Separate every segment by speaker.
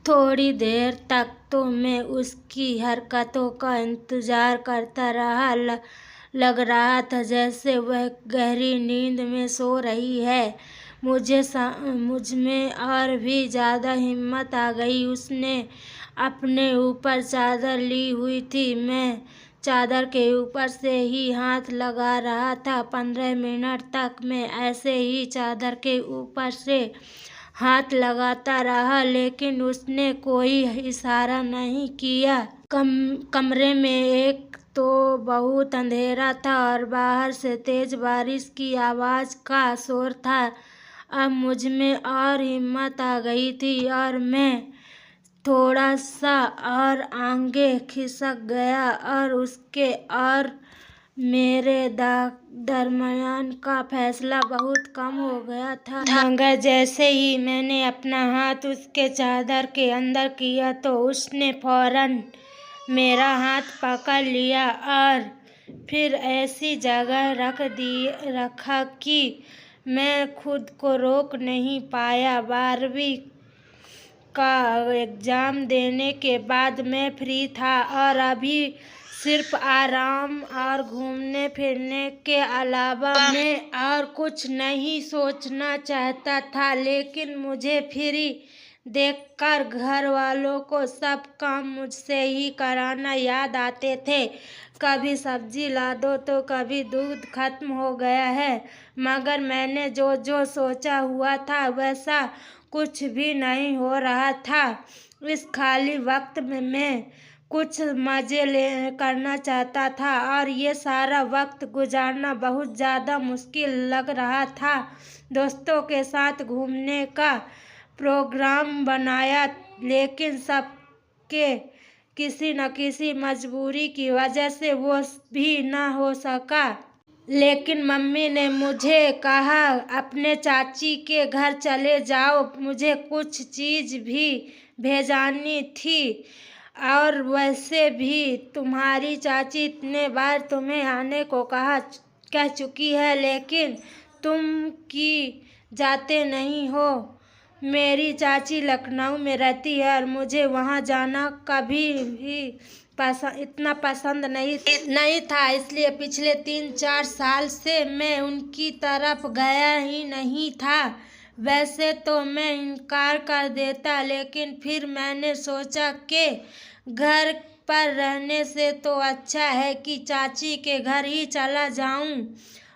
Speaker 1: थोड़ी देर तक तो मैं उसकी हरकतों का इंतजार करता रहा। लग रहा था जैसे वह गहरी नींद में सो रही है। मुझ में और भी ज़्यादा हिम्मत आ गई। उसने अपने ऊपर चादर ली हुई थी। मैं चादर के ऊपर से ही हाथ लगा रहा था। 15 मिनट तक मैं ऐसे ही चादर के ऊपर से हाथ लगाता रहा, लेकिन उसने कोई इशारा नहीं किया। कमरे में एक तो बहुत अंधेरा था और बाहर से तेज बारिश की आवाज़ का शोर था। अब मुझ में और हिम्मत आ गई थी और मैं थोड़ा सा और आगे खिसक गया और उसके और मेरे दरमियान का फासला बहुत कम हो गया था। मगर जैसे ही मैंने अपना हाथ उसके चादर के अंदर किया तो उसने फौरन मेरा हाथ पकड़ लिया और फिर ऐसी जगह रखा कि मैं खुद को रोक नहीं पाया। 12वीं का एग्ज़ाम देने के बाद मैं फ्री था और अभी सिर्फ आराम और घूमने फिरने के अलावा मैं और कुछ नहीं सोचना चाहता था। लेकिन मुझे फ्री देखकर घर वालों को सब काम मुझसे ही कराना याद आते थे। कभी सब्जी ला दो तो कभी दूध खत्म हो गया है। मगर मैंने जो सोचा हुआ था वैसा कुछ भी नहीं हो रहा था। इस खाली वक्त में मैं कुछ मज़े करना चाहता था और ये सारा वक्त गुजारना बहुत ज़्यादा मुश्किल लग रहा था। दोस्तों के साथ घूमने का प्रोग्राम बनाया, लेकिन सबके किसी न किसी मजबूरी की वजह से वो भी न हो सका। लेकिन मम्मी ने मुझे कहा अपने चाची के घर चले जाओ, मुझे कुछ चीज़ भी भेजानी थी। और वैसे भी तुम्हारी चाची इतने बार तुम्हें आने को कह चुकी है, लेकिन तुम की जाते नहीं हो। मेरी चाची लखनऊ में रहती है और मुझे वहाँ जाना कभी भी इतना पसंद नहीं था, इसलिए पिछले 3-4 साल से मैं उनकी तरफ गया ही नहीं था। वैसे तो मैं इनकार कर देता, लेकिन फिर मैंने सोचा कि घर पर रहने से तो अच्छा है कि चाची के घर ही चला जाऊं।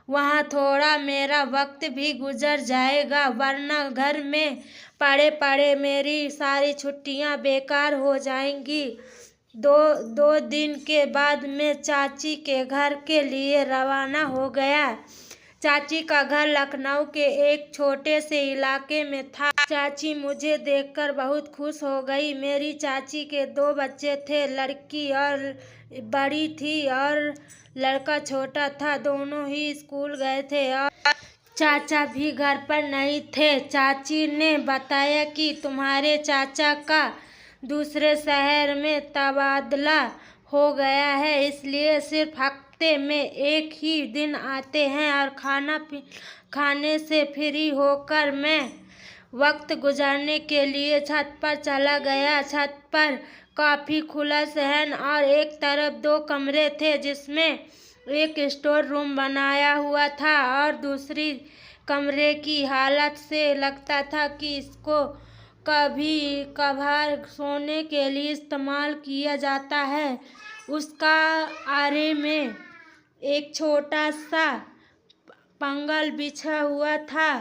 Speaker 1: वहाँ थोड़ा मेरा वक्त भी गुजर जाएगा, वरना घर में पड़े पड़े मेरी सारी छुट्टियाँ बेकार हो जाएंगी। दो दिन के बाद मैं चाची के घर के लिए रवाना हो गया। चाची का घर लखनऊ के एक छोटे से इलाके में था। चाची मुझे देखकर बहुत खुश हो गई। मेरी चाची के 2 बच्चे थे, लड़की और बड़ी थी और लड़का छोटा था। दोनों ही स्कूल गए थे और चाचा भी घर पर नहीं थे। चाची ने बताया कि तुम्हारे चाचा का दूसरे शहर में तबादला हो गया है, इसलिए सिर्फ हफ्ते में एक ही दिन आते हैं और खाने से फ्री होकर मैं वक्त गुजारने के लिए छत पर चला गया। छत पर काफ़ी खुला सहन और एक तरफ 2 कमरे थे जिसमें एक स्टोर रूम बनाया हुआ था और दूसरी कमरे की हालत से लगता था कि इसको कभी कभार सोने के लिए इस्तेमाल किया जाता है। उसका आरे में एक छोटा सा पंगल बिछा हुआ था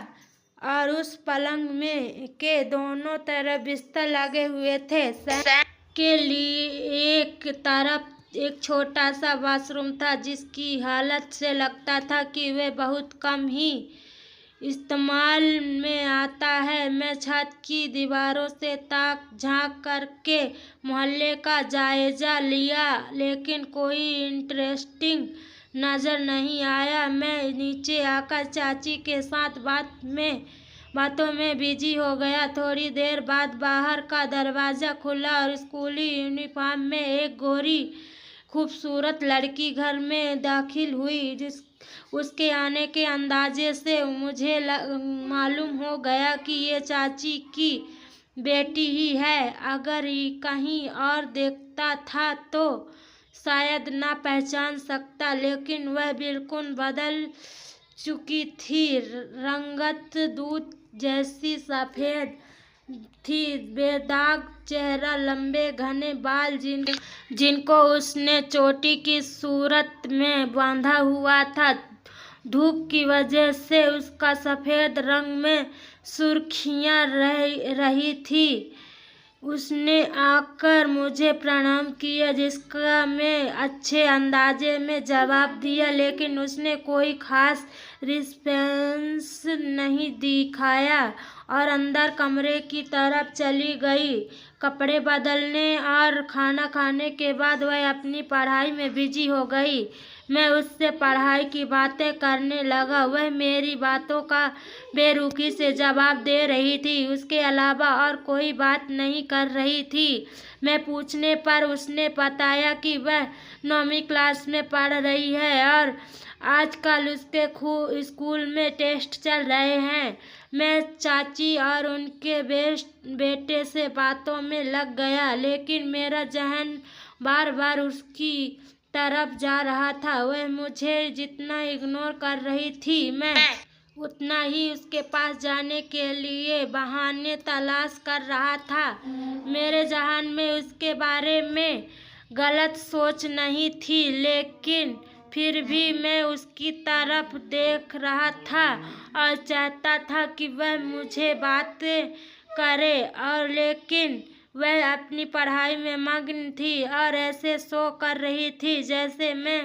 Speaker 1: और उस पलंग में के दोनों तरफ बिस्तर लगे हुए थे। के लिए एक तरफ एक छोटा सा वॉशरूम था जिसकी हालत से लगता था कि वह बहुत कम ही इस्तेमाल में आता है। मैं छत की दीवारों से ताक झांक करके मोहल्ले का जायजा लिया, लेकिन कोई इंटरेस्टिंग नज़र नहीं आया। मैं नीचे आकर चाची के साथ बातों में बिजी हो गया। थोड़ी देर बाद बाहर का दरवाज़ा खुला और स्कूली यूनिफॉर्म में एक गोरी खूबसूरत लड़की घर में दाखिल हुई। उसके आने के अंदाजे से मुझे मालूम हो गया कि ये चाची की बेटी ही है। अगर ये कहीं और देखता था तो शायद ना पहचान सकता, लेकिन वह बिल्कुल बदल चुकी थी। रंगत दूध जैसी सफेद थी, बेदाग चेहरा, लंबे घने बाल जिनको उसने चोटी की सूरत में बांधा हुआ था। धूप की वजह से उसका सफेद रंग में सुर्खियां रही थी। उसने आकर मुझे प्रणाम किया, जिसका मैं अच्छे अंदाजे में जवाब दिया, लेकिन उसने कोई खास रिस्पॉन्स नहीं दिखाया और अंदर कमरे की तरफ चली गई। कपड़े बदलने और खाना खाने के बाद वह अपनी पढ़ाई में बिजी हो गई। मैं उससे पढ़ाई की बातें करने लगा। वह मेरी बातों का बेरुखी से जवाब दे रही थी, उसके अलावा और कोई बात नहीं कर रही थी। मैं पूछने पर उसने बताया कि वह 9वीं क्लास में पढ़ रही है और आजकल उसके स्कूल में टेस्ट चल रहे हैं। मैं चाची और उनके बेटे से बातों में लग गया, लेकिन मेरा ज़हन बार बार उसकी तरफ जा रहा था। वह मुझे जितना इग्नोर कर रही थी, मैं उतना ही उसके पास जाने के लिए बहाने तलाश कर रहा था। मेरे ज़हन में उसके बारे में गलत सोच नहीं थी, लेकिन फिर भी मैं उसकी तरफ देख रहा था और चाहता था कि वह मुझे बातें करे, और लेकिन वह अपनी पढ़ाई में मग्न थी और ऐसे शो कर रही थी जैसे मैं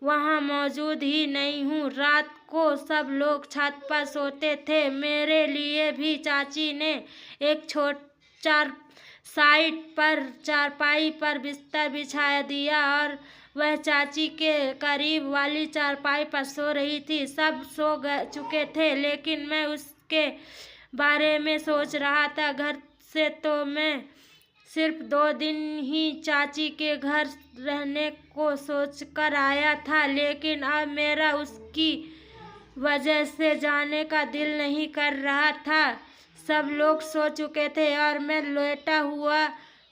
Speaker 1: वहाँ मौजूद ही नहीं हूँ। रात को सब लोग छत पर सोते थे। मेरे लिए भी चाची ने एक चारपाई पर बिस्तर बिछा दिया और वह चाची के करीब वाली चारपाई पर सो रही थी। सब सो चुके थे, लेकिन मैं उसके बारे में सोच रहा था। घर से तो मैं सिर्फ 2 दिन ही चाची के घर रहने को सोचकर आया था, लेकिन अब मेरा उसकी वजह से जाने का दिल नहीं कर रहा था। सब लोग सो चुके थे और मैं लेटा हुआ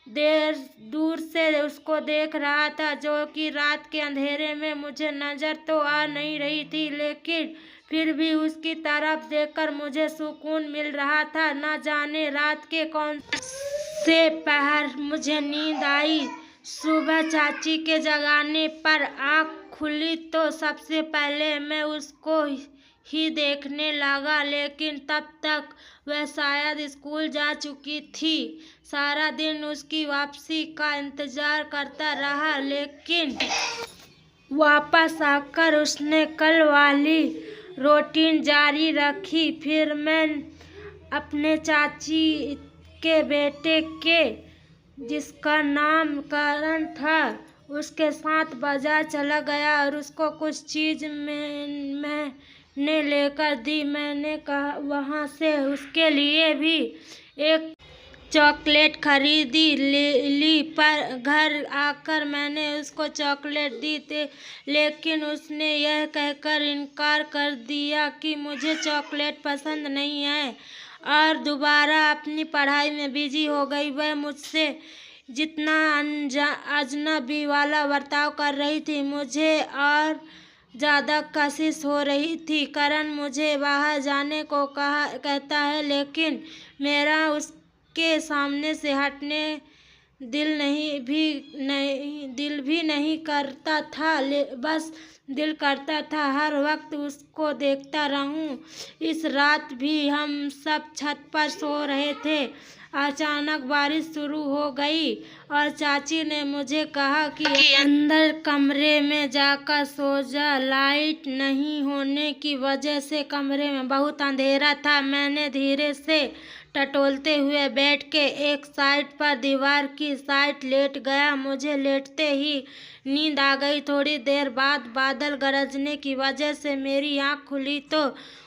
Speaker 1: दूर से उसको देख रहा था, जो कि रात के अंधेरे में मुझे नजर तो आ नहीं रही थी, लेकिन फिर भी उसकी तरफ देखकर मुझे सुकून मिल रहा था। न जाने रात के कौन से पहर मुझे नींद आई। सुबह चाची के जगाने पर आँख खुली तो सबसे पहले मैं उसको ही देखने लगा, लेकिन तब तक वह शायद स्कूल जा चुकी थी। सारा दिन उसकी वापसी का इंतजार करता रहा, लेकिन वापस आकर उसने कल वाली रूटीन जारी रखी। फिर मैं अपने चाची के बेटे के, जिसका नाम करण था, उसके साथ बाजार चला गया और उसको कुछ चीज मैंने लेकर दी। मैंने कहा वहाँ से उसके लिए भी एक चॉकलेट खरीदी ली, पर घर आकर मैंने उसको चॉकलेट दी थी, लेकिन उसने यह कहकर इनकार कर दिया कि मुझे चॉकलेट पसंद नहीं है और दोबारा अपनी पढ़ाई में बिजी हो गई। वह मुझसे जितना अजनबी वाला बर्ताव कर रही थी, मुझे और ज़्यादा कशिश हो रही थी। करण मुझे बाहर जाने को कहता है, लेकिन मेरा उसके सामने से हटने दिल भी नहीं करता था। बस दिल करता था हर वक्त उसको देखता रहूं। इस रात भी हम सब छत पर सो रहे थे। अचानक बारिश शुरू हो गई और चाची ने मुझे कहा कि अंदर कमरे में जाकर सो जा। लाइट नहीं होने की वजह से कमरे में बहुत अंधेरा था। मैंने धीरे से टटोलते हुए बेड के एक साइड पर दीवार की साइड लेट गया। मुझे लेटते ही नींद आ गई। थोड़ी देर बाद बादल गरजने की वजह से मेरी आँख खुली तो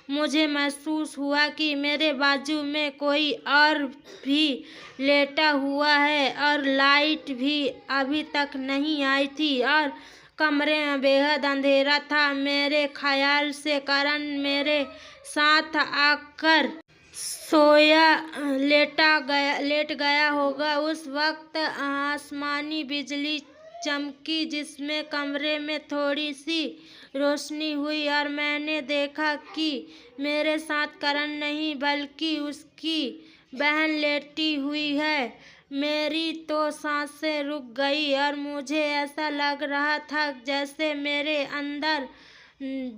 Speaker 1: मुझे महसूस हुआ कि मेरे बाजू में कोई और भी लेटा हुआ है और लाइट भी अभी तक नहीं आई थी और कमरे में बेहद अंधेरा था। मेरे ख्याल से करण मेरे साथ आकर लेट गया होगा। उस वक्त आसमानी बिजली चमकी, जिसमें कमरे में थोड़ी सी रोशनी हुई और मैंने देखा कि मेरे साथ करण नहीं बल्कि उसकी बहन लेटी हुई है। मेरी तो सांसें रुक गई और मुझे ऐसा लग रहा था जैसे मेरे अंदर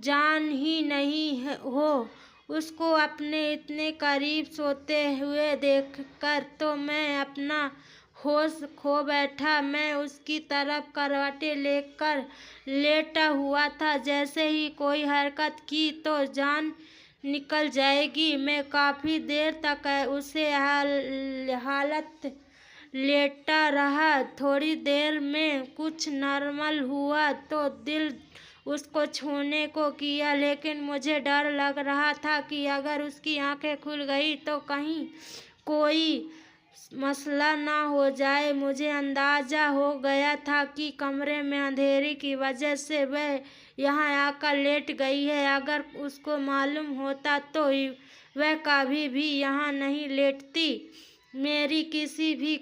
Speaker 1: जान ही नहीं हो। उसको अपने इतने करीब सोते हुए देखकर तो मैं अपना होश खो बैठा। मैं उसकी तरफ करवटें लेकर लेटा हुआ था। जैसे ही कोई हरकत की तो जान निकल जाएगी। मैं काफ़ी देर तक उसे हालत लेटा रहा। थोड़ी देर में कुछ नॉर्मल हुआ तो दिल उसको छूने को किया, लेकिन मुझे डर लग रहा था कि अगर उसकी आंखें खुल गई तो कहीं कोई मसला ना हो जाए। मुझे अंदाजा हो गया था कि कमरे में अंधेरे की वजह से वह यहाँ आकर लेट गई है। अगर उसको मालूम होता तो वह कभी भी यहाँ नहीं लेटती। मेरी किसी भी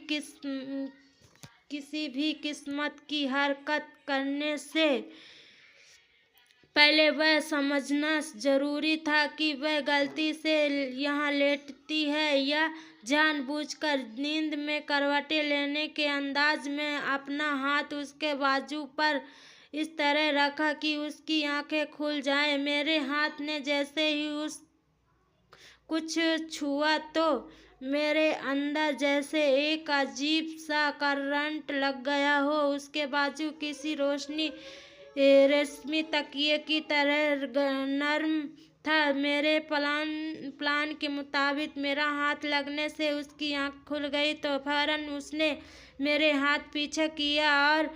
Speaker 1: किस्मत की हरकत करने से पहले वह समझना जरूरी था कि वह गलती से यहाँ लेटती है या जानबूझकर। नींद में करवटें लेने के अंदाज में अपना हाथ उसके बाजू पर इस तरह रखा कि उसकी आंखें खुल जाएं। मेरे हाथ ने जैसे ही कुछ छुआ तो मेरे अंदर जैसे एक अजीब सा करंट लग गया हो। उसके बाजू किसी रोशनी रेशमी तकिए की तरह नर्म था। मेरे प्लान के मुताबिक मेरा हाथ लगने से उसकी आंख खुल गई तो फौरन उसने मेरे हाथ पीछे किया और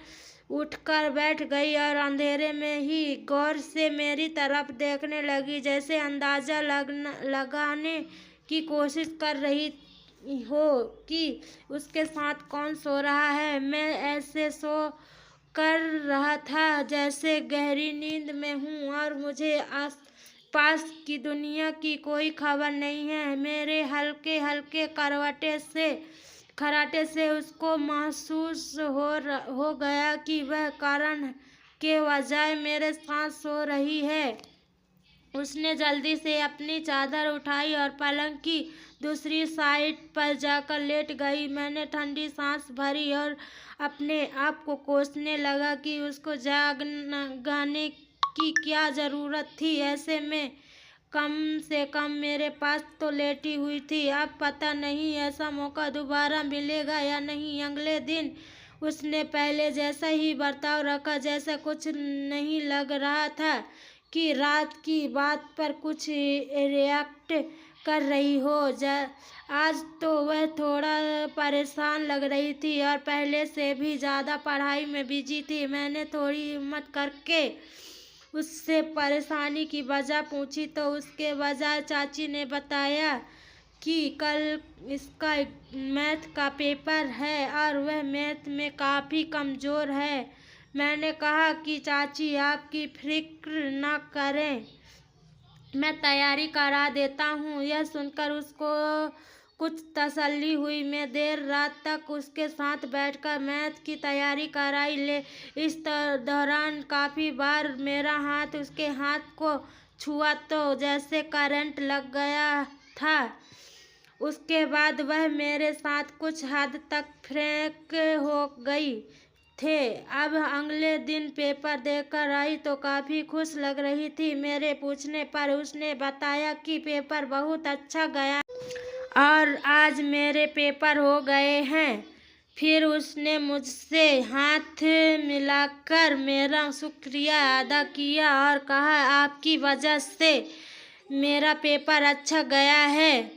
Speaker 1: उठकर बैठ गई और अंधेरे में ही गौर से मेरी तरफ देखने लगी, जैसे अंदाजा लगाने की कोशिश कर रही हो कि उसके साथ कौन सो रहा है। मैं ऐसे सो कर रहा था जैसे गहरी नींद में हूँ और मुझे आस पास की दुनिया की कोई खबर नहीं है। मेरे हल्के हल्के खराटे से उसको महसूस हो गया कि वह करण के बजाय मेरे साथ सो रही है। उसने जल्दी से अपनी चादर उठाई और पलंग की दूसरी साइड पर जाकर लेट गई। मैंने ठंडी सांस भरी और अपने आप को कोसने लगा कि उसको जागने की क्या ज़रूरत थी। ऐसे में कम से कम मेरे पास तो लेटी हुई थी। अब पता नहीं ऐसा मौका दोबारा मिलेगा या नहीं। अगले दिन उसने पहले जैसा ही बर्ताव रखा, जैसा कुछ नहीं लग रहा था कि रात की बात पर कुछ रिएक्ट कर रही हो। आज तो वह थोड़ा परेशान लग रही थी और पहले से भी ज़्यादा पढ़ाई में बिजी थी। मैंने थोड़ी हिम्मत करके उससे परेशानी की वजह पूछी तो उसके बजाय चाची ने बताया कि कल इसका मैथ का पेपर है और वह मैथ में काफ़ी कमज़ोर है। मैंने कहा कि चाची आपकी फिक्र न करें, मैं तैयारी करा देता हूँ। यह सुनकर उसको कुछ तसल्ली हुई। मैं देर रात तक उसके साथ बैठकर मैथ की तैयारी कराई। इस दौरान काफ़ी बार मेरा हाथ उसके हाथ को छुआ तो जैसे करंट लग गया था। उसके बाद वह मेरे साथ कुछ हद तक फ्रैंक हो गई थे। अब अगले दिन पेपर देकर आई तो काफ़ी खुश लग रही थी। मेरे पूछने पर उसने बताया कि पेपर बहुत अच्छा गया और आज मेरे पेपर हो गए हैं। फिर उसने मुझसे हाथ मिलाकर मेरा शुक्रिया अदा किया और कहा, आपकी वजह से मेरा पेपर अच्छा गया है।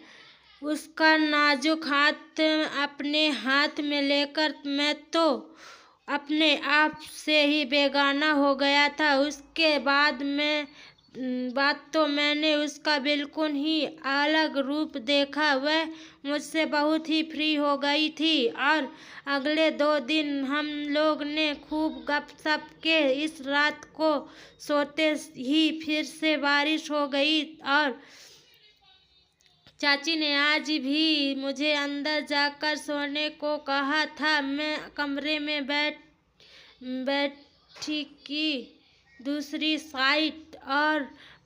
Speaker 1: उसका नाजुक हाथ अपने हाथ में लेकर मैं तो अपने आप से ही बेगाना हो गया था। उसके बाद तो मैंने उसका बिल्कुल ही अलग रूप देखा। वह मुझसे बहुत ही फ्री हो गई थी और अगले 2 दिन हम लोग ने खूब गपशप के इस रात को सोते ही फिर से बारिश हो गई और चाची ने आज भी मुझे अंदर जाकर सोने को कहा था। मैं कमरे में बैठी की दूसरी साइड और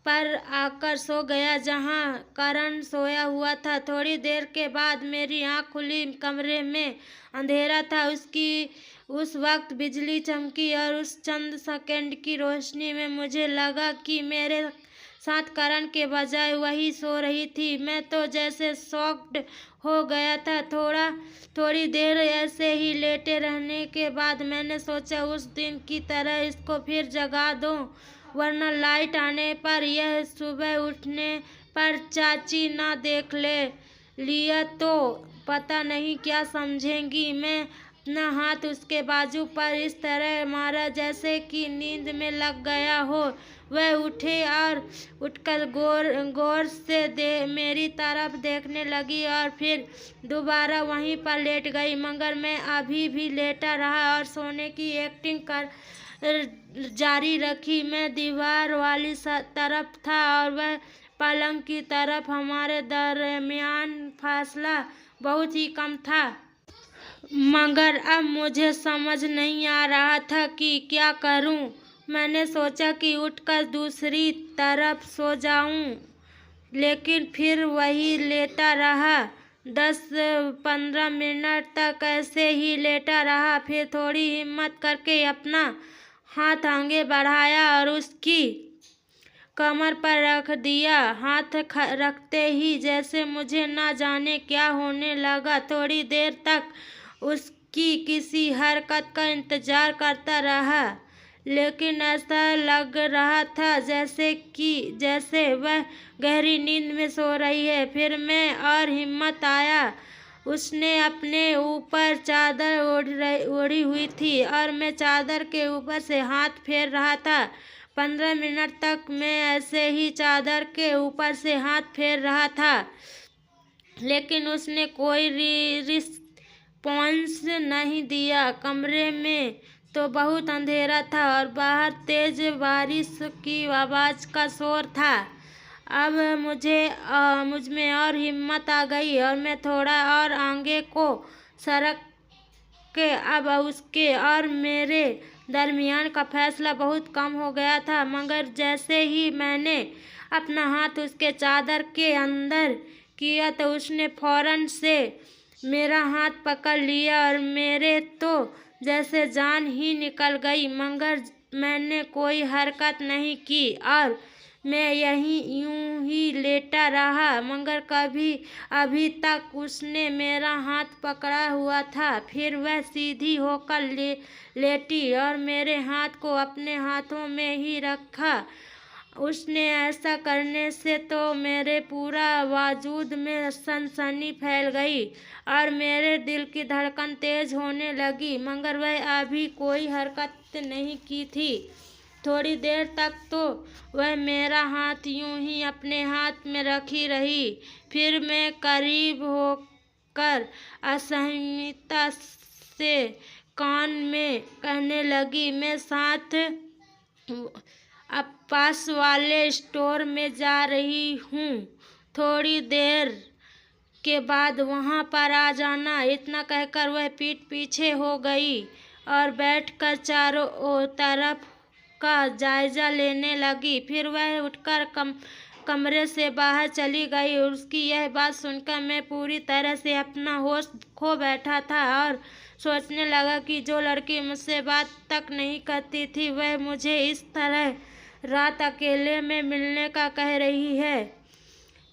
Speaker 1: पर आकर सो गया जहां करण सोया हुआ था। थोड़ी देर के बाद मेरी आंख खुली। कमरे में अंधेरा था। उस वक्त बिजली चमकी और उस चंद सेकंड की रोशनी में मुझे लगा कि मेरे साथ करण के बजाय वही सो रही थी। मैं तो जैसे शॉक्ड हो गया था। थोड़ी देर ऐसे ही लेटे रहने के बाद मैंने सोचा उस दिन की तरह इसको फिर जगा दूं, वरना लाइट आने पर यह सुबह उठने पर चाची ना देख लिया तो पता नहीं क्या समझेंगी। मैं अपना हाथ उसके बाजू पर इस तरह मारा जैसे कि नींद में लग गया हो। वह उठे और उठकर गौर से मेरी तरफ देखने लगी और फिर दोबारा वहीं पर लेट गई। मगर मैं अभी भी लेटा रहा और सोने की एक्टिंग कर जारी रखी। मैं दीवार वाली तरफ था और वह पलंग की तरफ। हमारे दरमियान फासला बहुत ही कम था। मगर अब मुझे समझ नहीं आ रहा था कि क्या करूं। मैंने सोचा कि उठकर दूसरी तरफ सो जाऊं, लेकिन फिर वही लेटा रहा। 10-15 मिनट तक ऐसे ही लेटा रहा। फिर थोड़ी हिम्मत करके अपना हाथ आगे बढ़ाया और उसकी कमर पर रख दिया। हाथ रखते ही जैसे मुझे ना जाने क्या होने लगा। थोड़ी देर तक उसकी किसी हरकत का इंतजार करता रहा, लेकिन ऐसा लग रहा था जैसे वह गहरी नींद में सो रही है। फिर मैं और हिम्मत आया। उसने अपने ऊपर चादर ओढ़ी हुई थी और मैं चादर के ऊपर से हाथ फेर रहा था। 15 मिनट तक मैं ऐसे ही चादर के ऊपर से हाथ फेर रहा था, लेकिन उसने कोई रिस्पॉन्स नहीं दिया। कमरे में तो बहुत अंधेरा था और बाहर तेज बारिश की आवाज का शोर था। अब मुझ में और हिम्मत आ गई और मैं थोड़ा और आगे को सरक के अब उसके और मेरे दरमियान का फासला बहुत कम हो गया था। मगर जैसे ही मैंने अपना हाथ उसके चादर के अंदर किया तो उसने फौरन से मेरा हाथ पकड़ लिया और मेरे तो जैसे जान ही निकल गई। मगर मैंने कोई हरकत नहीं की और मैं यूं ही लेटा रहा। मगर अभी तक उसने मेरा हाथ पकड़ा हुआ था। फिर वह सीधी होकर लेटी और मेरे हाथ को अपने हाथों में ही रखा। उसने ऐसा करने से तो मेरे पूरा वजूद में सनसनी फैल गई और मेरे दिल की धड़कन तेज होने लगी। मगर वह अभी कोई हरकत नहीं की थी। थोड़ी देर तक तो वह मेरा हाथ यूं ही अपने हाथ में रखी रही। फिर मैं करीब होकर असहनीयता से कान में कहने लगी, मैं साथ अब पास वाले स्टोर में जा रही हूँ, थोड़ी देर के बाद वहाँ पर आ जाना। इतना कहकर वह पीठ पीछे हो गई और बैठकर चारों तरफ का जायजा लेने लगी। फिर वह उठकर कमरे से बाहर चली गई। उसकी यह बात सुनकर मैं पूरी तरह से अपना होश खो बैठा था और सोचने लगा कि जो लड़की मुझसे बात तक नहीं करती थी वह मुझे इस तरह रात अकेले में मिलने का कह रही है।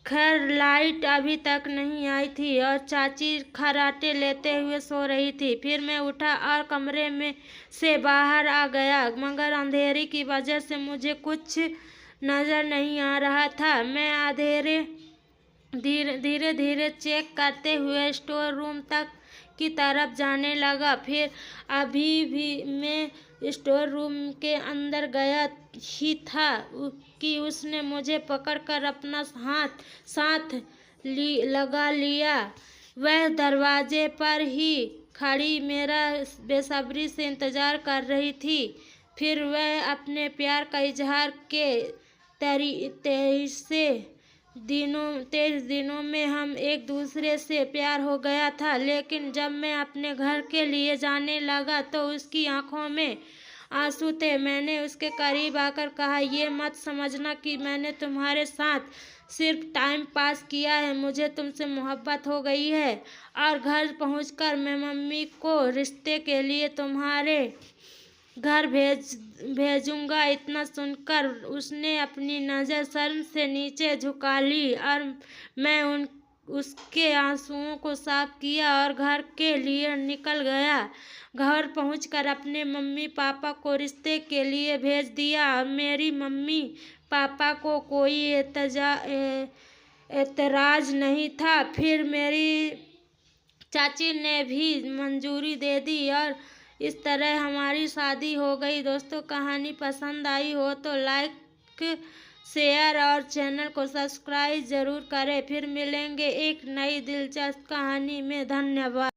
Speaker 1: खैर लाइट अभी तक नहीं आई थी और चाची खर्राटे लेते हुए सो रही थी। फिर मैं उठा और कमरे में से बाहर आ गया, मगर अंधेरे की वजह से मुझे कुछ नजर नहीं आ रहा था। मैं धीरे धीरे चेक करते हुए स्टोर रूम तक की तरफ जाने लगा। फिर अभी भी मैं स्टोर रूम के अंदर गया ही था कि उसने मुझे पकड़कर अपना हाथ साथ लगा लिया। वह दरवाजे पर ही खड़ी मेरा बेसब्री से इंतजार कर रही थी। फिर वह अपने प्यार का इजहार के तरीके से 23 दिनों में हम एक दूसरे से प्यार हो गया था। लेकिन जब मैं अपने घर के लिए जाने लगा तो उसकी आंखों में आंसू थे। मैंने उसके करीब आकर कहा, ये मत समझना कि मैंने तुम्हारे साथ सिर्फ टाइम पास किया है, मुझे तुमसे मोहब्बत हो गई है। और घर पहुंचकर मैं मम्मी को रिश्ते के लिए तुम्हारे घर भेजूंगा। इतना सुनकर उसने अपनी नज़र शर्म से नीचे झुका ली और मैं उसके आंसुओं को साफ किया और घर के लिए निकल गया। घर पहुंचकर अपने मम्मी पापा को रिश्ते के लिए भेज दिया। मेरी मम्मी पापा को कोई एतराज़ नहीं था। फिर मेरी चाची ने भी मंजूरी दे दी और इस तरह हमारी शादी हो गई। दोस्तों, कहानी पसंद आई हो तो लाइक, शेयर और चैनल को सब्सक्राइब ज़रूर करें। फिर मिलेंगे एक नई दिलचस्प कहानी में। धन्यवाद।